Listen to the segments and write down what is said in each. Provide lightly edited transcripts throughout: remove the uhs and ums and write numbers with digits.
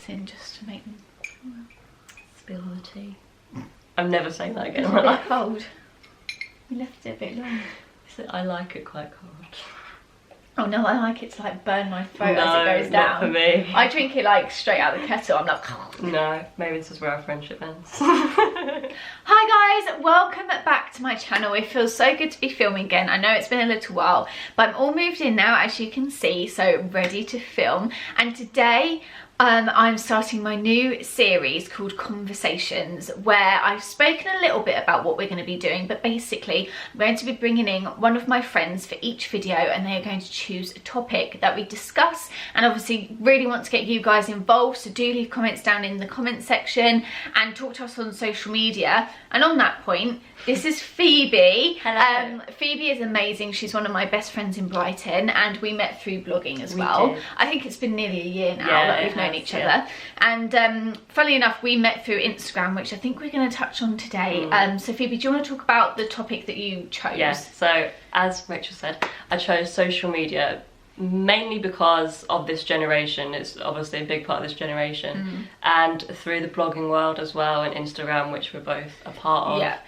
bits in just to make them Spill the tea. I'm never saying that again. It's a bit cold. You left it a bit long. I like it quite cold. Oh no, I like it to like burn my throat as it goes not down. for me. I drink it like straight out the kettle. I'm like, no, maybe this is where our friendship ends. Hi guys, welcome back to my channel. It feels so good to be filming again. I know it's been a little while, but I'm all moved in now, as you can see, so ready to film. And today I'm starting my new series called Conversations, where I've spoken a little bit about what we're going to be doing, but basically I'm going to be bringing in one of my friends for each video, and they are going to choose a topic that we discuss, and obviously really want to get you guys involved, so do leave comments down in the comment section and talk to us on social media. And on that point, this is Phoebe. Hello. Phoebe is amazing. She's one of my best friends in Brighton, and we met through blogging as well. I think it's been nearly a year now that we've known each other. And funnily enough, we met through Instagram, which I think we're going to touch on today. So Phoebe, do you want to talk about the topic that you chose? Yes, so as Rachel said, I chose social media mainly because of this generation. It's obviously a big part of this generation, and through the blogging world as well, and Instagram, which we're both a part of. Yeah.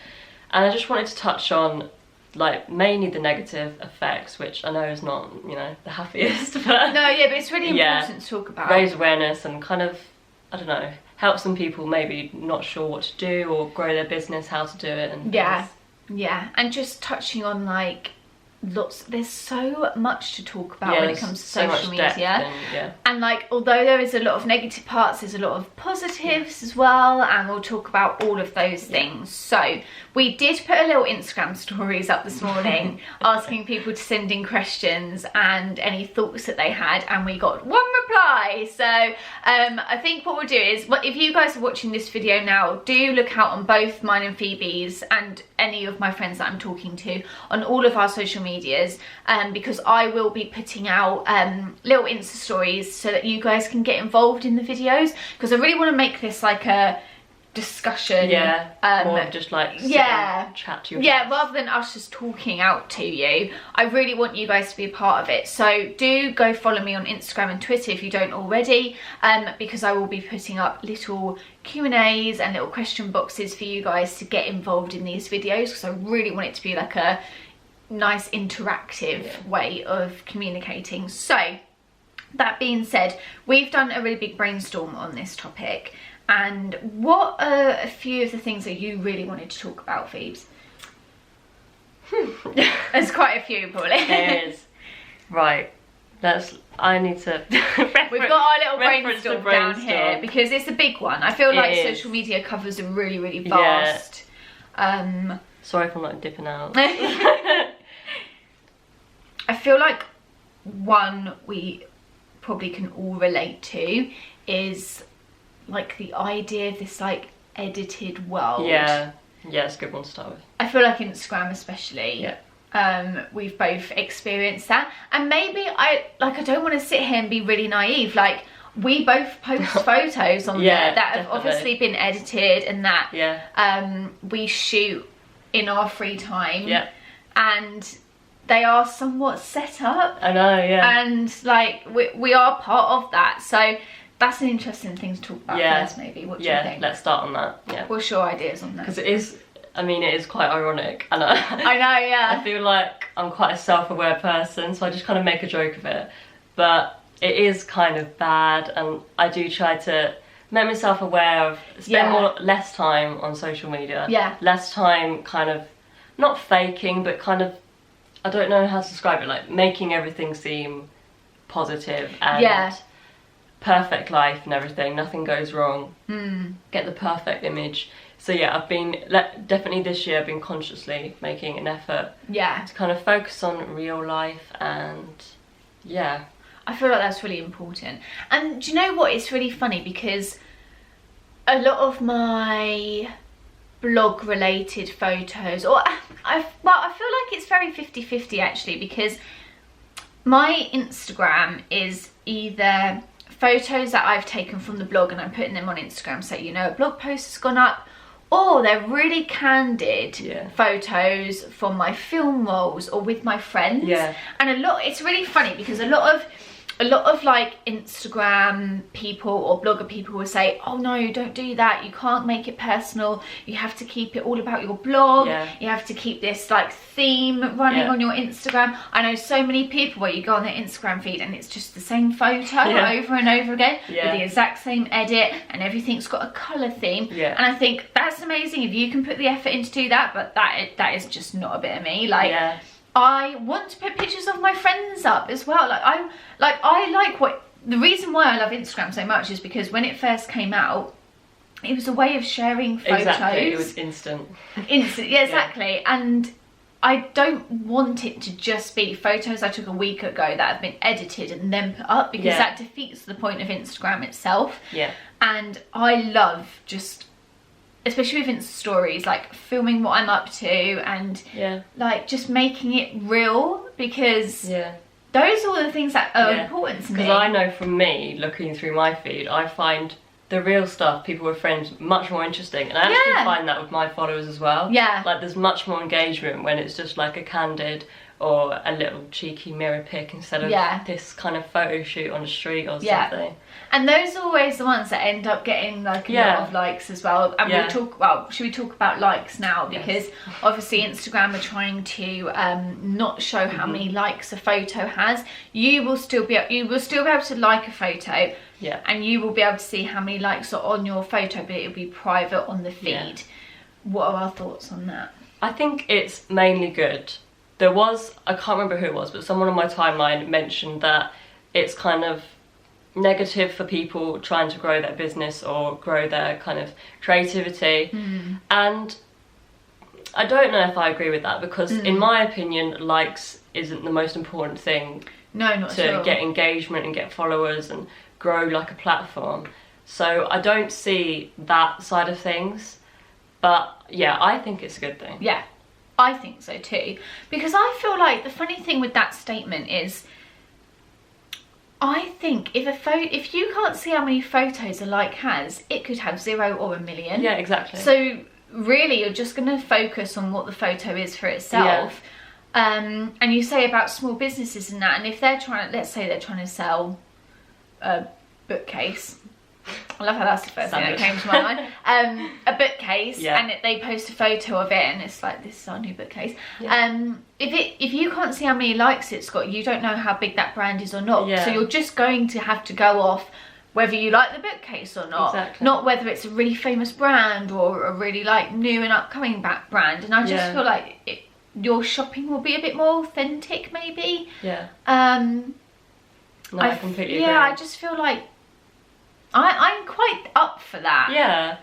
And I just wanted to touch on like mainly the negative effects, which I know is not, you know, the happiest, but no, yeah, but it's really important to talk about. Raise awareness and kind of, I don't know, help some people maybe not sure what to do or grow their business, how to do it, and yeah, and just touching on like there's so much to talk about when it comes to social media, and like although there is a lot of negative parts, there's a lot of positives as well, and we'll talk about all of those things. So we did put a little Instagram stories up this morning asking people to send in questions and any thoughts that they had, and we got one reply. So I think what we'll do is, if you guys are watching this video now, do look out on both mine and Phoebe's and any of my friends that I'm talking to on all of our social medias, because I will be putting out little Insta stories so that you guys can get involved in the videos, because I really want to make this like a discussion, more of just like chat to you, rather than us just talking out to you. I really want you guys to be a part of it, so do go follow me on Instagram and Twitter if you don't already, because I will be putting up little Q&As and little question boxes for you guys to get involved in these videos, because I really want it to be like a nice interactive way of communicating. So that being said, we've done a really big brainstorm on this topic. And what are a few of the things that you really wanted to talk about, Phoebes? There's quite a few, probably. There is. Right. I need to We've got our little brainstorm down here, because it's a big one. I feel like social media covers a really, really vast... Sorry if I'm not dipping out. I feel like one we probably can all relate to is like the idea of this like edited world. Yeah, it's a good one to start with. I feel like Instagram especially, we've both experienced that, and maybe I don't want to sit here and be really naive, like we both post photos on there that have obviously been edited, and that we shoot in our free time, and they are somewhat set up. I know, and like we are part of that, so that's an interesting thing to talk about first, maybe. What do you think? Let's start on that. What's your ideas on that? Because it is quite ironic, and I know, I feel like I'm quite a self-aware person, so I just kind of make a joke of it, but it is kind of bad, and I do try to make myself aware of, spend less time on social media, less time kind of not faking, but kind of, I don't know how to describe it, like making everything seem positive and perfect life and everything, nothing goes wrong, get the perfect image. So I've been definitely this year I've been consciously making an effort to kind of focus on real life, and I feel like that's really important. And do you know what, it's really funny, because a lot of my blog related photos, or I feel like it's very 50-50 actually, because my Instagram is either photos that I've taken from the blog and I'm putting them on Instagram, so you know a blog post has gone up, or they're really candid photos from my film roles or with my friends. And it's really funny, because a lot of a lot of like Instagram people or blogger people will say, oh no, don't do that, you can't make it personal, you have to keep it all about your blog, you have to keep this like theme running on your Instagram. I know so many people where you go on their Instagram feed and it's just the same photo over and over again with the exact same edit, and everything's got a colour theme, and I think that's amazing if you can put the effort in to do that, but that is just not a bit of me. Like I want to put pictures of my friends up as well. The reason why I love Instagram so much is because when it first came out, it was a way of sharing photos. Exactly, it was instant. Instant, yeah, exactly. And I don't want it to just be photos I took a week ago that have been edited and then put up, because that defeats the point of Instagram itself. Yeah. And I love just, especially with Insta stories, like filming what I'm up to and like just making it real, because those are all the things that are important to me. Because I know from me, looking through my feed, I find the real stuff, people with friends, much more interesting. And I actually find that with my followers as well. Yeah. Like there's much more engagement when it's just like a candid or a little cheeky mirror pic instead of this kind of photo shoot on the street or something. And those are always the ones that end up getting like a lot of likes as well. And we'll talk, well, should we talk about likes now? Because obviously Instagram are trying to not show how many likes a photo has. You will still be able to like a photo, and you will be able to see how many likes are on your photo, but it'll be private on the feed. What are our thoughts on that? I think it's mainly good. There was, I can't remember who it was, but someone on my timeline mentioned that it's kind of negative for people trying to grow their business or grow their kind of creativity. And I don't know if I agree with that, because in my opinion, likes isn't the most important thing to get engagement and get followers and grow like a platform. So I don't see that side of things, but yeah, I think it's a good thing. Yeah, I think so too, because I feel like the funny thing with that statement is, I think if you can't see how many photos a like has, it could have 0 or 1 million. Yeah, exactly. So really, you're just going to focus on what the photo is for itself. And you say about small businesses and that, and if they're trying, let's say they're trying to sell a bookcase. I love how that's the first thing that came to my mind. A bookcase, and they post a photo of it, and it's like, this is our new bookcase. If you can't see how many likes it's got, you don't know how big that brand is or not. So you're just going to have to go off whether you like the bookcase or not, not whether it's a really famous brand or a really like new and upcoming brand. And I just feel like your shopping will be a bit more authentic, maybe. No, I completely agree. Yeah, I just feel like I'm quite up for that. Yeah.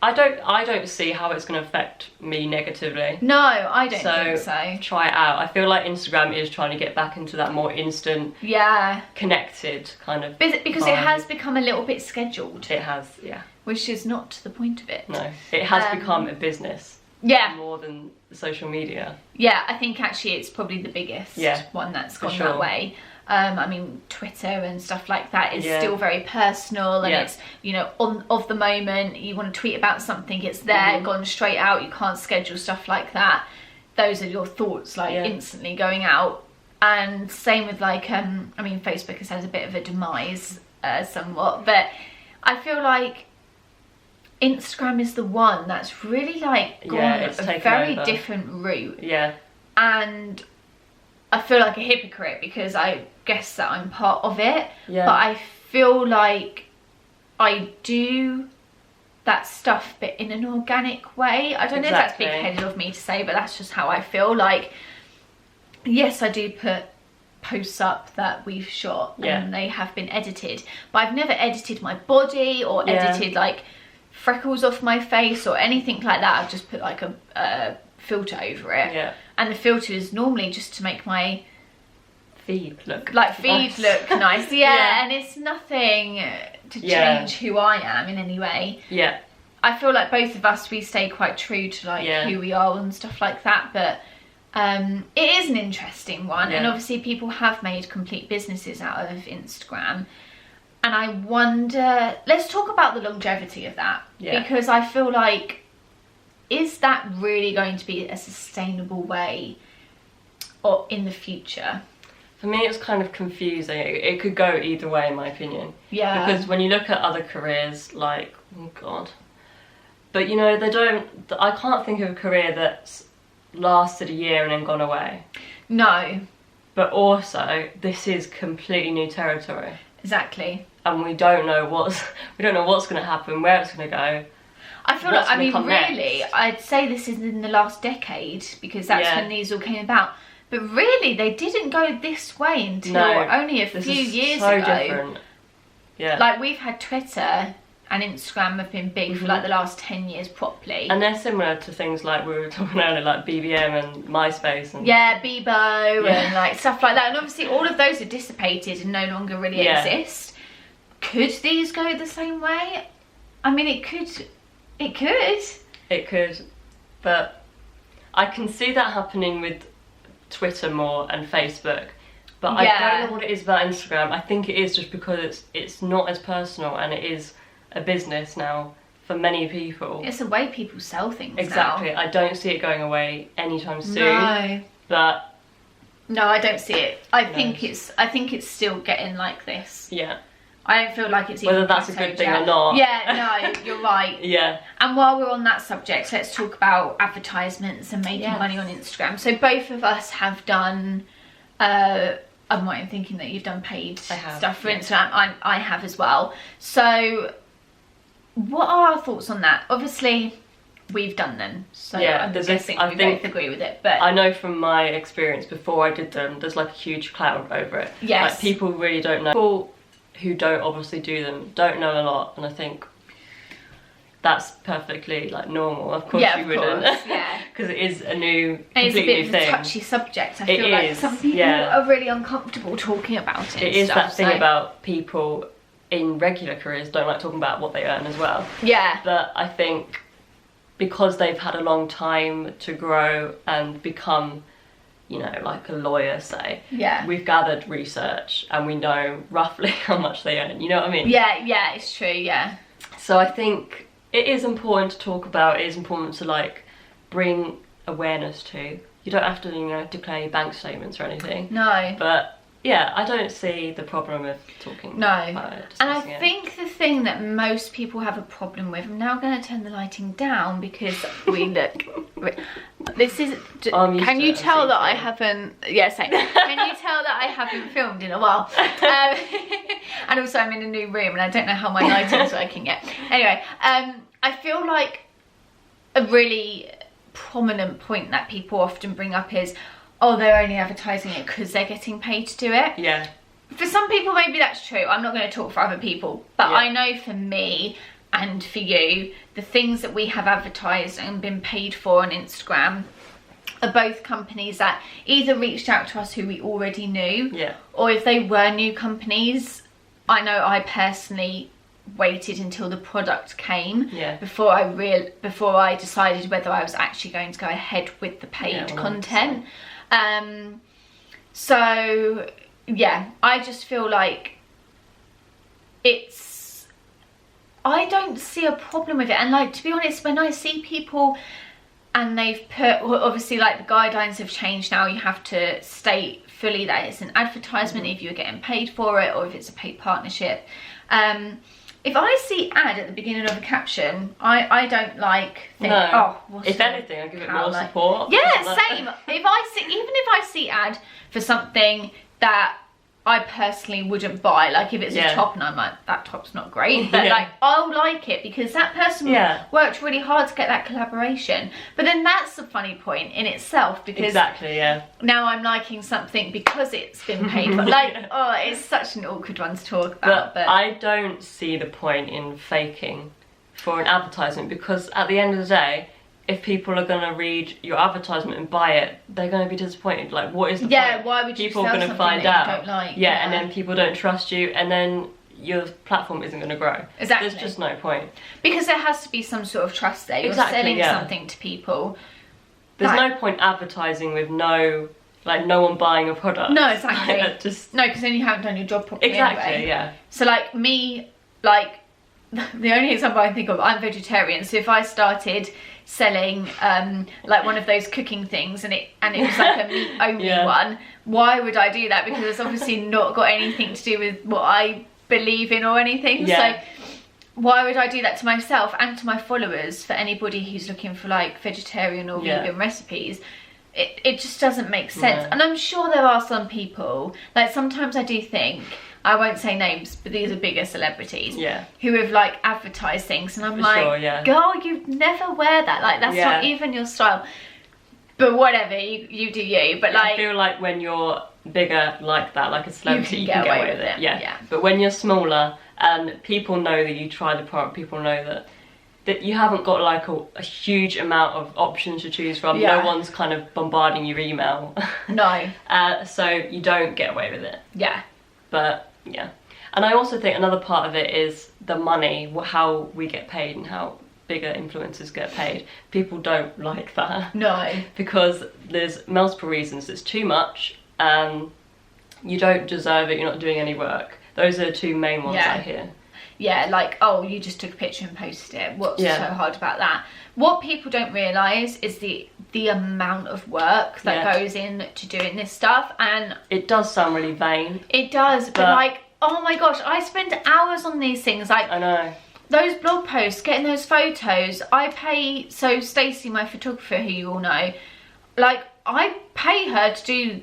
I don't see how it's going to affect me negatively. No, I don't think so. Try it out. I feel like Instagram is trying to get back into that more instant, connected kind of because it has become a little bit scheduled. It has, which is not the point of it. No, it has become a business. More than social media. Yeah, I think actually it's probably the biggest one that's gone that way. I mean, Twitter and stuff like that is still very personal, and it's, you know, of the moment. You want to tweet about something, it's there, gone straight out. You can't schedule stuff like that. Those are your thoughts, like instantly going out. And same with like, I mean, Facebook has had a bit of a demise somewhat, but I feel like Instagram is the one that's really like gone a very different route. And I feel like a hypocrite because I guess that I'm part of it, but I feel like I do that stuff but in an organic way. I don't know if that's big-headed of me to say, but that's just how I feel. Like, yes, I do put posts up that we've shot and they have been edited, but I've never edited my body or edited like freckles off my face or anything like that. I've just put like a filter over it, and the filter is normally just to make my feed look nice. And it's nothing to change who I am in any way. I feel like both of us, we stay quite true to like who we are and stuff like that, but it is an interesting one, and obviously people have made complete businesses out of Instagram, and I wonder, let's talk about the longevity of that, because I feel like, is that really going to be a sustainable way or in the future? For me, it's kind of confusing. It could go either way, in my opinion. Yeah. Because when you look at other careers, like, oh God. But, you know, I can't think of a career that's lasted a year and then gone away. No. But also, this is completely new territory. Exactly. And we don't know what's going to happen, where it's going to go. I feel like, I mean, really, next. I'd say this is in the last decade, because that's when these all came about. But really, they didn't go this way until only a few years ago. Different. Yeah. Like, we've had Twitter and Instagram have been big for like the last 10 years properly. And they're similar to things like we were talking earlier, like BBM and MySpace. And Bebo and like stuff like that. And obviously all of those are dissipated and no longer really exist. Could these go the same way? I mean, it could. It could. But I can see that happening with Twitter more and Facebook. But I don't know what it is about Instagram. I think it is just because it's not as personal, and it is a business now for many people. It's the way people sell things. Exactly. Now. I don't see it going away anytime soon. No. But no, I don't see it. I think it's still getting like this. Yeah. I don't feel like it's whether that's a good thing or not. Yeah, no, you're right. Yeah. And while we're on that subject, let's talk about advertisements and making money on Instagram. So both of us have done I'm right in thinking that you've done paid stuff for Instagram. I have as well. So what are our thoughts on that? Obviously, we've done them, so I'm guessing we both agree with it. But I know from my experience before I did them, there's like a huge cloud over it. Yes. Like, people really don't know. People who don't obviously do them don't know a lot, and I think that's perfectly like normal. Of course you wouldn't. Because it is a new, completely new thing. It's a bit of a touchy subject. I feel like some people are really uncomfortable talking about it. It is that thing about people in regular careers don't like talking about what they earn as well. Yeah. But I think because they've had a long time to grow and become, you know, like a lawyer, say. Yeah. We've gathered research and we know roughly how much they earn. You know what I mean? Yeah, it's true, yeah. So I think it is important to talk about. It is important to like bring awareness to. You don't have to, you know, declare your bank statements or anything. No. But yeah, I don't see the problem with talking about it. And I think the thing that most people have a problem with, I'm now going to turn the lighting down because we look, this is, can you tell that I haven't, can you tell that I haven't filmed in a while? And also I'm in a new room and I don't know how my lighting's working yet. Anyway, I feel like a really prominent point that people often bring up is, oh, they're only advertising it because they're getting paid to do it. Yeah. For some people, maybe that's true. I'm not going to talk for other people. But I know for me and for you, the things that we have advertised and been paid for on Instagram are both companies that either reached out to us who we already knew. Yeah. Or if they were new companies, I know I personally waited until the product came before I decided whether I was actually going to go ahead with the paid content. So yeah, I just feel like I don't see a problem with it. And like, to be honest, when I see people and they've put, obviously like the guidelines have changed now, you have to state fully that it's an advertisement if you're getting paid for it or if it's a paid partnership. If I see ad at the beginning of a caption, I don't like think, if anything, I give it more support. Yeah, same. Even if I see ad for something that I personally wouldn't buy, like if it's a top and I'm like, that top's not great, but like I'll like it because that person worked really hard to get that collaboration. But then that's a funny point in itself because now I'm liking something because it's been paid for. Like, it's such an awkward one to talk about. But I don't see the point in faking for an advertisement because at the end of the day, if people are going to read your advertisement and buy it, they're going to be disappointed. Like, what is the point? Yeah, why would you people sell something find that you don't like? Yeah, and then people don't trust you, and then your platform isn't going to grow. Exactly. There's just no point. Because there has to be some sort of trust there. You're selling something to people. There's no point advertising with no one buying a product. No, exactly. No, because then you haven't done your job properly anyway. Yeah. So like me, like, the only example I can think of, I'm vegetarian, so if I started selling like one of those cooking things and it was like a meat only one, why would I do that? Because it's obviously not got anything to do with what I believe in or anything. So why would I do that to myself and to my followers? For anybody who's looking for like vegetarian or vegan recipes, it just doesn't make sense. And I'm sure there are some people, like sometimes I do think, I won't say names, but these are bigger celebrities who have like advertised things, and I'm girl, you'd never wear that, like that's not even your style. But whatever, you do you. But like, I feel like when you're bigger like that, like a celebrity, you can get away with it. Yeah. But when you're smaller and people know that you try the product, people know that you haven't got like a huge amount of options to choose from. No one's kind of bombarding your email. No. So you don't get away with it. Yeah. But yeah. And I also think another part of it is the money, how we get paid and how bigger influencers get paid. People don't like that. No. Because there's multiple reasons. It's too much. You don't deserve it. You're not doing any work. Those are the two main ones I hear. Yeah, like, oh, you just took a picture and posted it. What's so hard about that? What people don't realise is the amount of work that goes into doing this stuff. And it does sound really vain. It does, but like, oh my gosh, I spend hours on these things. Like, I know. Those blog posts, getting those photos, I pay, so Stacey, my photographer, who you all know, like, I pay her to do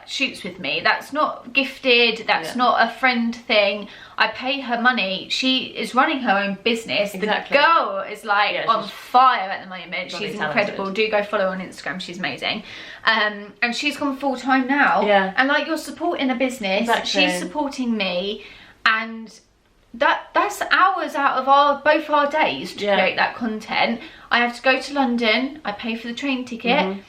shoots with me. That's not gifted, that's not a friend thing. I pay her money. She is running her own business. Exactly. The girl is like on fire at the moment. She's incredible. Talented. Do go follow her on Instagram, she's amazing. And she's gone full time now. Yeah. And like, you're supporting a business, she's supporting me, and that's hours out of both our days to create that content. I have to go to London, I pay for the train ticket.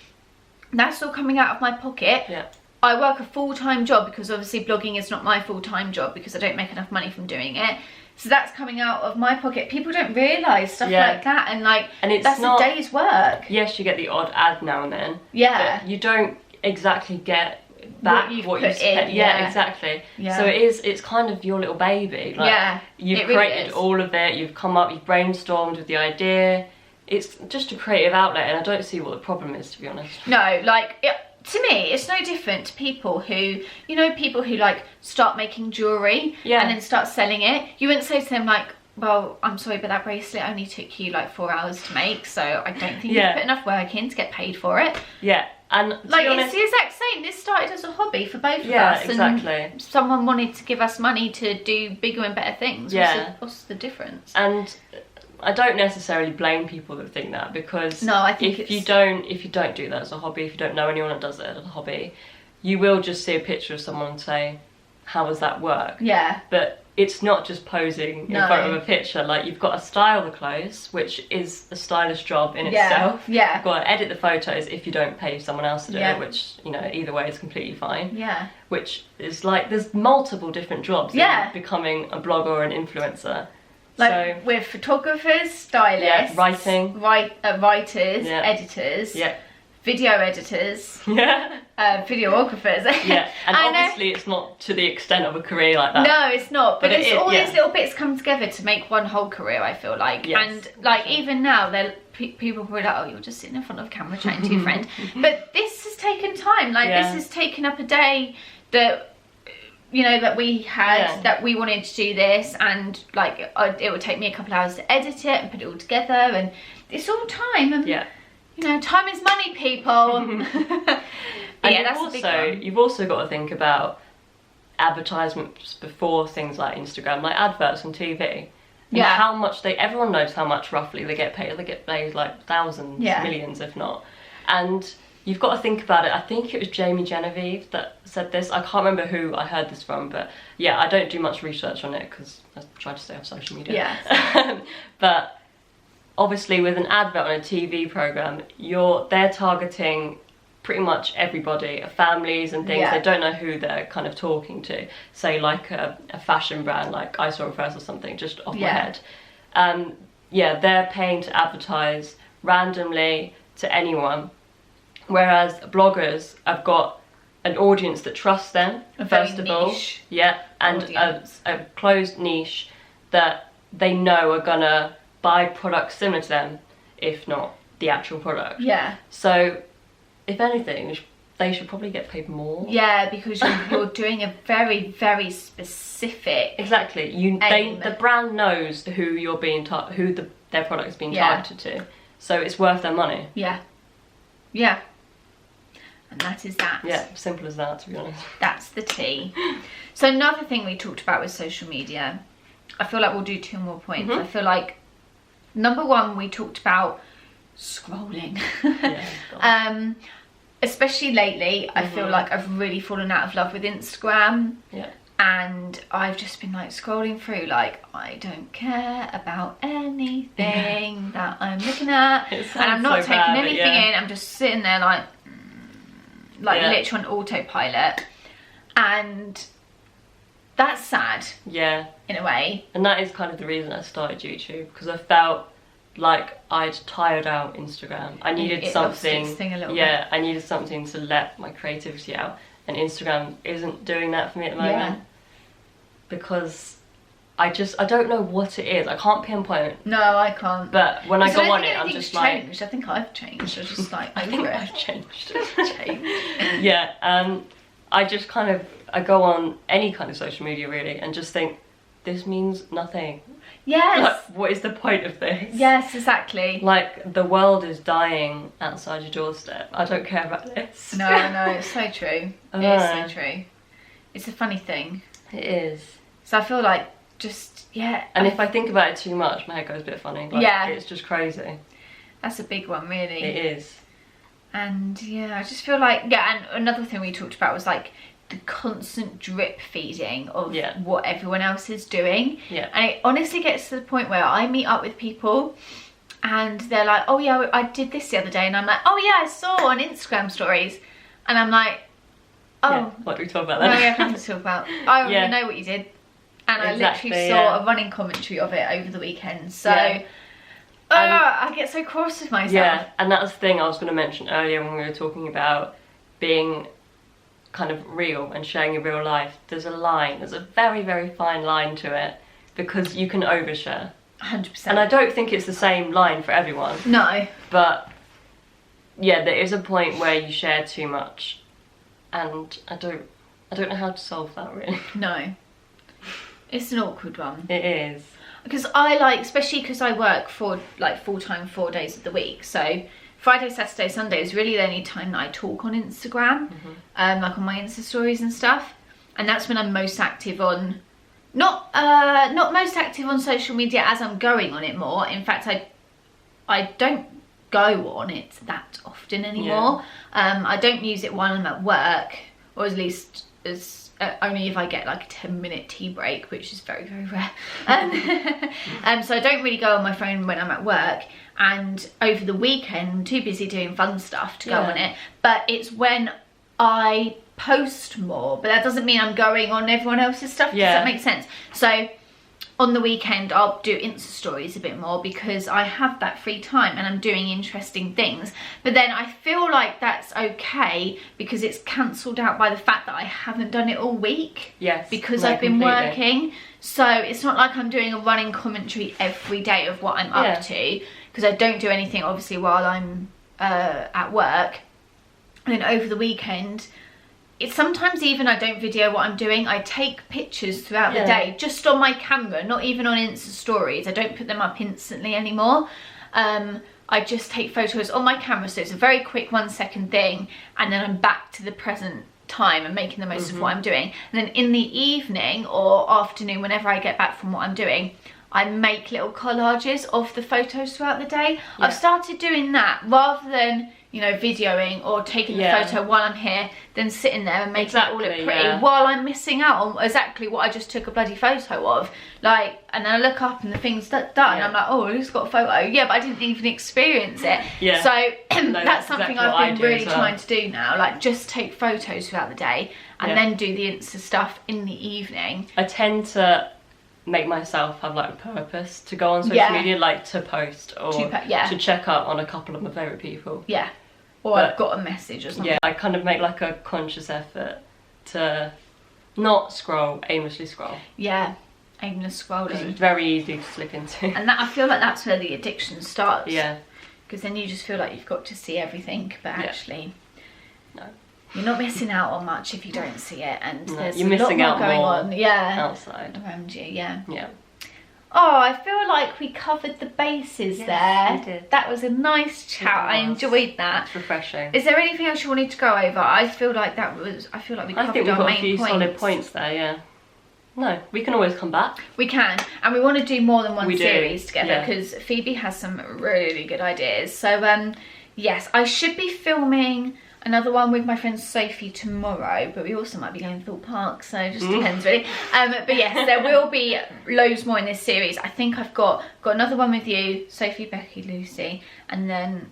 That's all coming out of my pocket. Yeah. I work a full-time job because obviously blogging is not my full-time job because I don't make enough money from doing it. So that's coming out of my pocket. People don't realise stuff like that, and like, that's a day's work. Yes, you get the odd ad now and then. Yeah. But you don't exactly get back what you spent. Yeah, exactly. Yeah. So it's kind of your little baby. Like, you've created all of it. You've come up. You've brainstormed with the idea. It's just a creative outlet, and I don't see what the problem is, to be honest. No, like, to me, it's no different to people who, people who like start making jewellery and then start selling it. You wouldn't say to them like, well, I'm sorry, but that bracelet only took you like 4 hours to make, so I don't think you've put enough work in to get paid for it. Yeah. And like, it's the exact same. This started as a hobby for both of us. Exactly. And someone wanted to give us money to do bigger and better things. Yeah. What's the difference? And I don't necessarily blame people that think that, because I think if you don't do that as a hobby, if you don't know anyone that does it as a hobby, you will just see a picture of someone and say, how does that work? Yeah. But it's not just posing in front of a picture. Like, you've got to style the clothes, which is a stylish job in itself. Yeah. You've got to edit the photos if you don't pay someone else to do it, which, either way is completely fine. Yeah. Which is like, there's multiple different jobs in becoming a blogger or an influencer. Like, we're photographers, stylists, writers, editors, video editors, videographers. And obviously it's not to the extent of a career like that. No, it's not. But it's all these little bits come together to make one whole career, I feel like. And like, even now, people probably like, oh, you're just sitting in front of a camera chatting to your friend. But this has taken time. Like, this has taken up a day that, that we had, that we wanted to do this, and like, it would take me a couple of hours to edit it and put it all together, and it's all time. And time is money, people. And that's a big one. You've also got to think about advertisements before things like Instagram, like adverts on TV. And how much everyone knows how much roughly they get paid. They get paid like thousands, millions, if not. And you've got to think about it. I think it was Jamie Genevieve that said this. I can't remember who I heard this from, but I don't do much research on it because I try to stay off social media. Yeah. But obviously, with an advert on a TV program, they're targeting pretty much everybody, families and things. They don't know who they're kind of talking to. Say like a fashion brand like I Saw It First or something, just off my head. They're paying to advertise randomly to anyone. Whereas bloggers have got an audience that trusts them, first of all. And a closed niche that they know are gonna buy products similar to them, if not the actual product. Yeah. So, if anything, they should probably get paid more. Yeah, because you're doing a very, very specific. Exactly. The brand knows who you're being their product is being targeted to, so it's worth their money. Yeah. Yeah. And that is that. Yeah, simple as that, to be honest. That's the tea. So another thing we talked about with social media, I feel like we'll do 2 more points. I feel like number 1, we talked about scrolling. Yeah, especially lately, I feel like I've really fallen out of love with Instagram. Yeah. And I've just been like scrolling through, like, I don't care about anything that I'm looking at. And I'm not taking anything in. I'm just sitting there like literally on autopilot. And that's sad. Yeah. In a way. And that is kind of the reason I started YouTube, because I felt like I'd tired out Instagram. I needed something. I needed something to let my creativity out. And Instagram isn't doing that for me at the moment. Because I don't know what it is. I can't pinpoint. No, I can't. But when I go on it, I'm just changed. I think I've changed. I'm just like, I think I've changed. Yeah, I just kind of, I go on any kind of social media really and just think, this means nothing. Yes. Like, what is the point of this? Yes, exactly. Like, the world is dying outside your doorstep. I don't care about this. No, it's so true. It is so true. It's a funny thing. It is. So I feel like and if I think about it too much, my head goes a bit funny. Like, it's just crazy. That's a big one, really. It is. And I just feel like, and another thing we talked about was like the constant drip feeding of what everyone else is doing. Yeah. And it honestly gets to the point where I meet up with people and they're like, oh yeah, I did this the other day. And I'm like, oh yeah, I saw on Instagram stories. And I'm like, oh. Yeah, what do we talk about then? No, we have nothing to talk about. I already know what you did. And I literally saw a running commentary of it over the weekend. So I get so cross with myself. Yeah, and that was the thing I was going to mention earlier when we were talking about being kind of real and sharing your real life. There's a very, very fine line to it, because you can overshare. 100%. And I don't think it's the same line for everyone. No. But yeah, there is a point where you share too much, and I don't know how to solve that really. No. It's an awkward one. It is. Because I especially because I work for like full-time 4 days of the week, so Friday, Saturday, Sunday is really the only time that I talk on Instagram, like on my Insta stories and stuff, and that's when I'm most active on, not most active on social media as I'm going on it more. In fact, I don't go on it that often anymore. I don't use it while I'm at work, or at least only if I get like a 10-minute tea break, which is very, very rare. So I don't really go on my phone when I'm at work, and over the weekend I'm too busy doing fun stuff to go on it. But it's when I post more, but that doesn't mean I'm going on everyone else's stuff. Does that make sense? So on the weekend I'll do Insta stories a bit more because I have that free time and I'm doing interesting things, but then I feel like that's okay because it's cancelled out by the fact that I haven't done it all week. Yes, because I've been working, so it's not like I'm doing a running commentary every day of what I'm up to, because I don't do anything obviously while I'm at work. And then over the weekend, it's sometimes even I don't video what I'm doing. I take pictures throughout the day just on my camera, not even on Insta stories. I don't put them up instantly anymore. I just take photos on my camera, so it's a very quick 1 second thing, and then I'm back to the present time and making the most of what I'm doing. And then in the evening or afternoon, whenever I get back from what I'm doing, I make little collages of the photos throughout the day. I've started doing that rather than, you know, videoing or taking the photo while I'm here, then sitting there and making it all look pretty while I'm missing out on exactly what I just took a bloody photo of. Like, and then I look up and the thing's done. I'm like, oh, who's got a photo? Yeah, but I didn't even experience it. So no, that's something exactly I've been really trying to do now. Like, just take photos throughout the day and then do the Insta stuff in the evening. I tend to make myself have like a purpose to go on social media, like to post or to check up on a couple of my favourite people. Yeah. Or I've got a message or something. Yeah, I kind of make like a conscious effort to not scroll, aimlessly scroll. Yeah, aimless scrolling. Because it's very easy to slip into. And that, I feel like that's where the addiction starts. Yeah. Because then you just feel like you've got to see everything, but actually... No. you're not missing out on much if you don't see it, and there's you're a lot missing more out going more on. Yeah, outside around you. Yeah. Yeah. Oh, I feel like we covered the bases there. We did. That was a nice chat. I enjoyed that. It's refreshing. Is there anything else you wanted to go over? I feel like we covered our main points. I think we've got a few solid points there, yeah. No, we can always come back. We can, and we want to do more than one series together, because Phoebe has some really good ideas. So, yes, I should be filming another one with my friend Sophie tomorrow, but we also might be going to Thorpe Park, so it just depends really. But yes, there will be loads more in this series. I think I've got another one with you, Sophie, Becky, Lucy, and then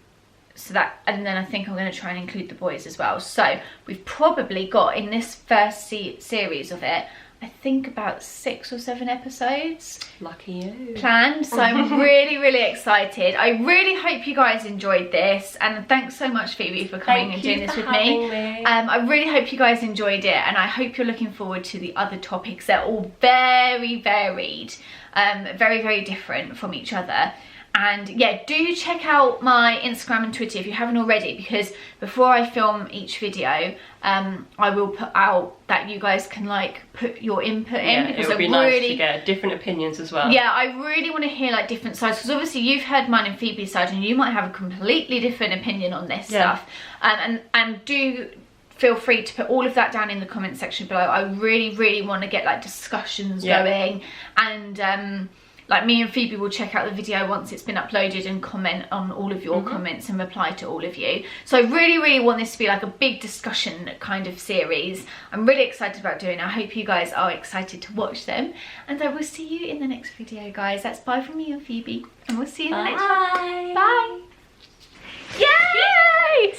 I think I'm going to try and include the boys as well. So we've probably got, in this first series of it, I think about 6 or 7 episodes. Lucky you. Planned, so I'm really, really excited. I really hope you guys enjoyed this, and thanks so much, Phoebe, for coming and doing this with me. I really hope you guys enjoyed it, and I hope you're looking forward to the other topics. They're all very varied, very, very different from each other. And yeah, do check out my Instagram and Twitter if you haven't already, because before I film each video, I will put out that you guys can like put your input in, because it would be nice to get different opinions as well. Yeah, I really want to hear like different sides, because obviously you've heard mine and Phoebe's side, and you might have a completely different opinion on this stuff. And do feel free to put all of that down in the comment section below. I really, really want to get like discussions going, and like me and Phoebe will check out the video once it's been uploaded and comment on all of your comments and reply to all of you. So I really, really want this to be like a big discussion kind of series. I'm really excited about doing it. I hope you guys are excited to watch them. And I will see you in the next video, guys. That's bye from me and Phoebe. And we'll see you in the next one. Bye. Yay!